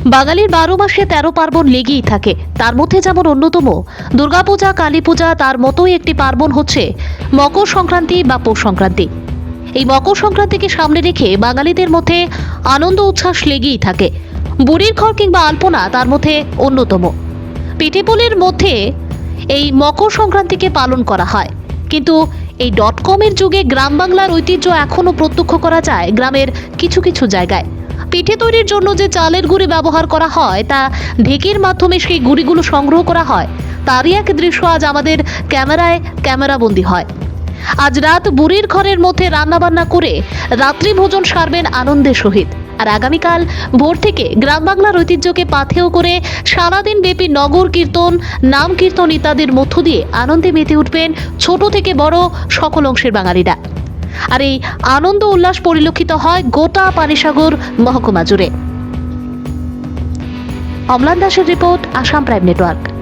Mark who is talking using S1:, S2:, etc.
S1: বাঙালির 12 মাসে 13 পার্বণ লেগেই থাকে। তার মধ্যে যেমন অন্যতম দুর্গাপূজা, কালী পূজা, তার মতোই একটি পার্বণ হচ্ছে মকর সংক্রান্তি বা পৌষ সংক্রান্তি। এই মকর সংক্রান্তিকে সামনে রেখে বাঙালিদের মধ্যে আনন্দ উচ্ছ্বাস লেগেই থাকে। বুড়ির ঘর কিংবা আলপনা তার মধ্যে অন্যতম। পিঠেপুলির মধ্যে এই মকর সংক্রান্তিকে পালন করা হয়। কিন্তু এই .com-এর যুগে গ্রাম বাংলার ঐতিহ্য এখনো প্রত্যক্ষ করা যায় গ্রামের কিছু কিছু জায়গায়। পিঠে তৈরির জন্য যে চালের গুঁড়ি ব্যবহার করা হয় তা ঢেকির মাধ্যমে সেই গুঁড়িগুলো সংগ্রহ করা হয়, তারই এক দৃশ্য আজ আমাদের ক্যামেরাবন্দি হয়। আজ রাত বুড়ির ঘরের মধ্যে রান্নাবান্না করে রাত্রি ভোজন সারবেন আনন্দের সহিত। আর আগামীকাল ভোর থেকে গ্রাম বাংলার ঐতিহ্যকে পাথেয় করে সারাদিন ব্যাপী নগর কীর্তন, নাম কীর্তন ইত্যাদির মধ্য দিয়ে আনন্দে মেতে উঠবেন ছোট থেকে বড় সকল অংশের বাঙালিরা। আর এই আনন্দ উল্লাস পরিলক্ষিত হয় গোটা পানিসাগর মহকুমা জুড়ে। অম্লান দাসের রিপোর্ট, আসাম প্রাইম নেটওয়ার্ক।